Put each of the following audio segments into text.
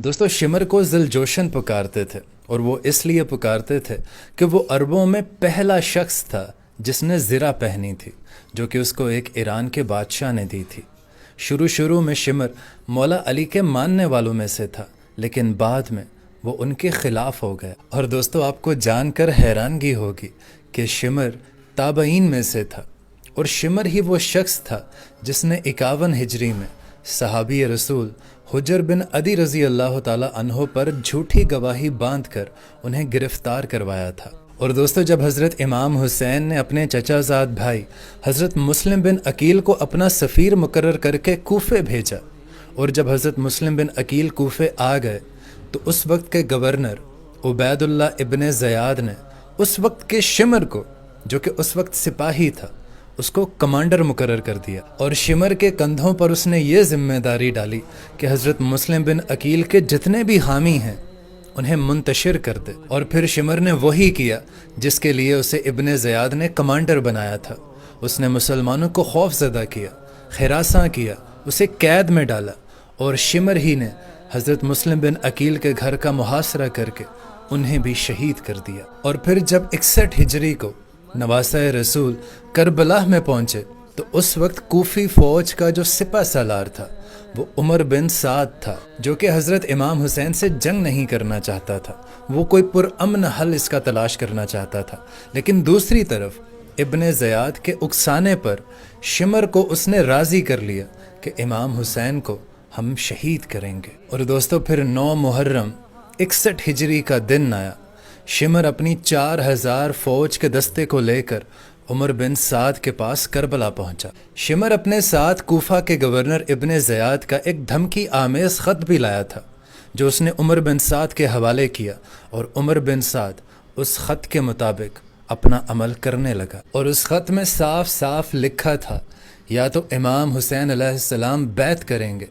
दोस्तों शिमर को ज़िलजोशन पुकारते थे और वो इसलिए पुकारते थे कि वो अरबों में पहला शख्स था जिसने ज़िरा पहनी थी, जो कि उसको एक ईरान के बादशाह ने दी थी। शुरू शुरू में शिमर मौला अली के मानने वालों में से था, लेकिन बाद में वो उनके ख़िलाफ़ हो गया। और दोस्तों आपको जानकर हैरानगी होगी कि शिमर ताबईन में से था और शिमर ही वो शख्स था जिसने 51 हिजरी में सहाबी रसूल हुजर बिन अदी रज़ी अल्लाह ताला अन्हो पर झूठी गवाही बांधकर उन्हें गिरफ्तार करवाया था। और दोस्तों जब हज़रत इमाम हुसैन ने अपने चचाज़ाद भाई हज़रत मुस्लिम बिन अकील को अपना सफ़ीर मुकर्रर करके कूफे भेजा, और जब हज़रत मुस्लिम बिन अकील कूफे आ गए तो उस वक्त के गवर्नर उबैदुल्ला इब्ने ज़याद ने उस वक्त के शिमर को, जो कि उस वक्त सिपाही था, उसको कमांडर मुकर्रर कर दिया। और शिमर के कंधों पर उसने ये जिम्मेदारी डाली कि हज़रत मुस्लिम बिन अकील के जितने भी हामी हैं उन्हें मुंतशिर कर दे। और फिर शिमर ने वही किया जिसके लिए उसे इब्ने ज़याद ने कमांडर बनाया था। उसने मुसलमानों को खौफज़दा किया, हिरासा किया, उसे कैद में डाला, और शिमर ही ने हज़रत मुस्लिम बिन अकील के घर का मुहासरा करके उन्हें भी शहीद कर दिया। और फिर जब 61 हिजरी को नवासा रसूल करबला में पहुंचे तो उस वक्त कूफी फ़ौज का जो सिपा सालार था वो उमर बिन साद था, जो कि हज़रत इमाम हुसैन से जंग नहीं करना चाहता था। वो कोई पुरअमन हल इसका तलाश करना चाहता था। लेकिन दूसरी तरफ इब्ने ज़याद के उकसाने पर शिमर को उसने राज़ी कर लिया कि इमाम हुसैन को हम शहीद करेंगे। और दोस्तों फिर 9 मुहर्रम 61 हिजरी का दिन आया। शिमर अपनी 4000 फ़ौज के दस्ते को लेकर उमर बिन साद के पास करबला पहुंचा। शिमर अपने साथ कूफा के गवर्नर इब्ने ज़याद का एक धमकी आमेज़ ख़त भी लाया था, जो उसने उमर बिन साद के हवाले किया, और उमर बिन साद उस ख़त के मुताबिक अपना अमल करने लगा। और उस ख़त में साफ साफ लिखा था, या तो इमाम हुसैन अलैहिस्सलाम बैत करेंगे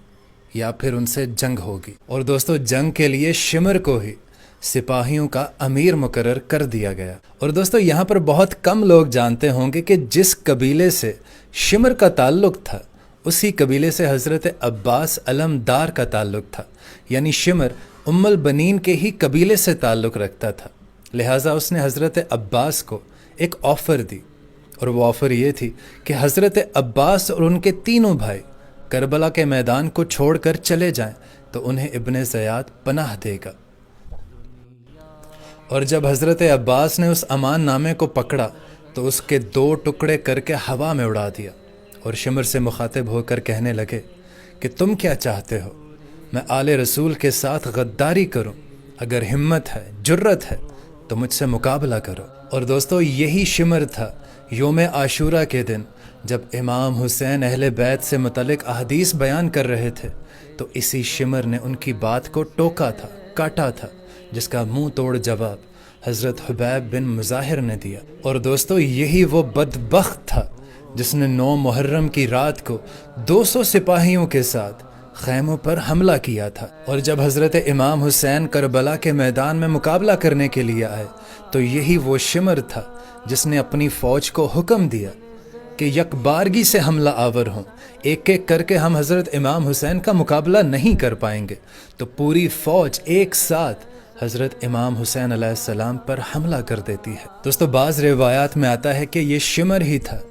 या फिर उनसे जंग होगी। और दोस्तों जंग के लिए शिमर को ही सिपाहियों का अमीर मुकर्रर कर दिया गया। और दोस्तों यहाँ पर बहुत कम लोग जानते होंगे कि जिस कबीले से शिमर का ताल्लुक़ था उसी कबीले से हज़रत अब्बास अलमदार का ताल्लुक़ था, यानी शिमर उम्मुल बनीन के ही कबीले से ताल्लुक़ रखता था। लिहाजा उसने हज़रत अब्बास को एक ऑफ़र दी, और वो ऑफ़र ये थी कि हज़रत अब्बास और उनके तीनों भाई करबला के मैदान को छोड़कर चले जाएं तो उन्हें इब्ने ज़याद पनाह देगा। और जब हज़रत अब्बास ने उस अमान नामे को पकड़ा तो उसके 2 टुकड़े करके हवा में उड़ा दिया, और शिमर से मुखातिब होकर कहने लगे कि तुम क्या चाहते हो? मैं आले रसूल के साथ गद्दारी करूं? अगर हिम्मत है, जुर्रत है तो मुझसे मुकाबला करो। और दोस्तों यही शिमर था योम आशूरा के दिन जब इमाम हुसैन अहले बैत से मुतल्लिक अहदीस बयान कर रहे थे, तो इसी शिमर ने उनकी बात को टोका था, काटा था, जिसका मुंह तोड़ जवाब हज़रत हुबैब बिन मुज़ाहिर ने दिया। और दोस्तों यही वो बदबख्त था जिसने 9 मुहर्रम की रात को 200 सिपाहियों के साथ खैमों पर हमला किया था। और जब हज़रत इमाम हुसैन करबला के मैदान में मुकाबला करने के लिए आए तो यही वो शिमर था जिसने अपनी फ़ौज को हुक्म दिया कि यकबारगी से हमला आवर हों, एक एक करके हम हज़रत इमाम हुसैन का मुकाबला नहीं कर पाएंगे। तो पूरी फ़ौज एक साथ हज़रत इमाम हुसैन अलैहिस्सलाम पर हमला कर देती है। दोस्तों बाज़ रिवायात में आता है कि ये शिमर ही था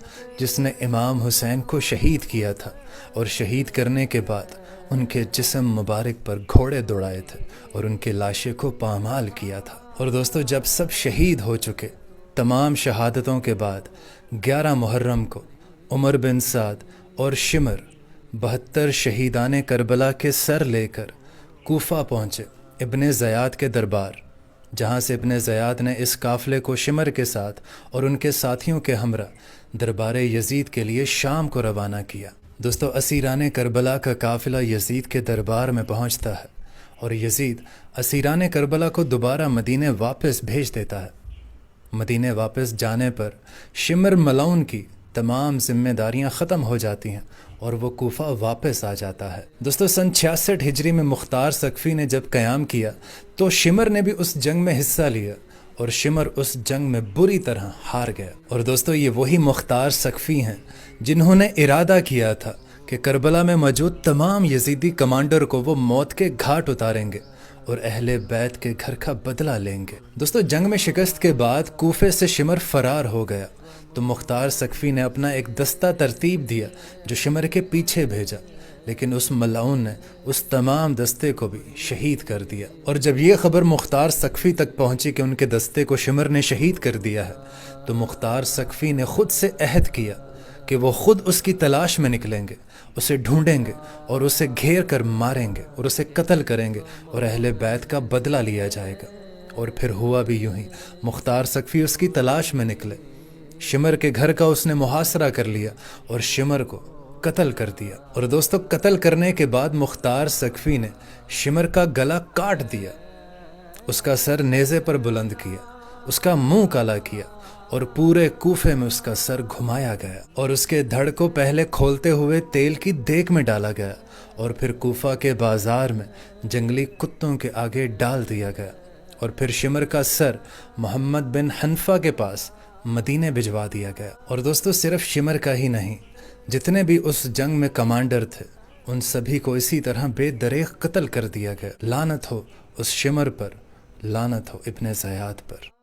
जिसने इमाम हुसैन को शहीद किया था, और शहीद करने के बाद उनके जिस्म मुबारक पर घोड़े दौड़ाए थे और उनके लाशे को पामाल किया था। और दोस्तों जब सब शहीद हो चुके, तमाम शहादतों के बाद 11 मुहर्रम को उमर बिन साद और शिमर 72 शहीदाने करबला के सर लेकर कूफा पहुँचे इब्ने ज़याद के दरबार, जहाँ से इब्ने ज़याद ने इस काफ़िले को शिमर के साथ और उनके साथियों के हमरा दरबार यज़ीद के लिए शाम को रवाना किया। दोस्तों असीरान करबला का काफ़िला यज़ीद के दरबार में पहुँचता है, और यज़ीद असीरान करबला को दोबारा मदीने वापस भेज देता है। मदीने वापस जाने पर शिमर मलऊन की तमाम जिम्मेदारियां ख़त्म हो जाती हैं और वो कूफा वापस आ जाता है। दोस्तों सन 66 हिजरी में मुख्तार सकफ़ी ने जब क़याम किया तो शिमर ने भी उस जंग में हिस्सा लिया, और शिमर उस जंग में बुरी तरह हार गया। और दोस्तों ये वही मुख्तार सकफ़ी हैं जिन्होंने इरादा किया था کہ کربلا میں موجود تمام یزیدی کمانڈر کو وہ موت کے گھاٹ اتاریں گے اور اہل بیت کے گھر کا بدلہ لیں گے۔ دوستو، جنگ میں شکست کے بعد کوفے سے شمر فرار ہو گیا تو مختار سقفی نے اپنا ایک دستہ ترتیب دیا جو شمر کے پیچھے بھیجا، لیکن اس ملعون نے اس تمام دستے کو بھی شہید کر دیا۔ اور جب یہ خبر مختار سقفی تک پہنچی کہ ان کے دستے کو شمر نے شہید کر دیا ہے تو مختار سقفی نے خود سے عہد کیا کہ وہ خود اس کی تلاش میں نکلیں گے، اسے ڈھونڈیں گے اور اسے گھیر کر ماریں گے اور اسے قتل کریں گے اور اہل بیت کا بدلہ لیا جائے گا۔ اور پھر ہوا بھی یوں ہی، مختار سقفی اس کی تلاش میں نکلے، شمر کے گھر کا اس نے محاصرہ کر لیا اور شمر کو قتل کر دیا۔ اور دوستو، قتل کرنے کے بعد مختار سقفی نے شمر کا گلا کاٹ دیا، اس کا سر نیزے پر بلند کیا، اس کا منہ کالا کیا اور پورے کوفے میں اس کا سر گھمایا گیا اور اس کے دھڑ کو پہلے کھولتے ہوئے تیل کی دیگ میں ڈالا گیا اور پھر کوفہ کے بازار میں جنگلی کتوں کے آگے ڈال دیا گیا اور پھر شمر کا سر محمد بن حنفہ کے پاس مدینے بھجوا دیا گیا۔ اور دوستو، صرف شمر کا ہی نہیں، جتنے بھی اس جنگ میں کمانڈر تھے ان سبھی کو اسی طرح بے دریغ قتل کر دیا گیا۔ لعنت ہو اس شمر پر، لعنت ہو ابن زیاد پر۔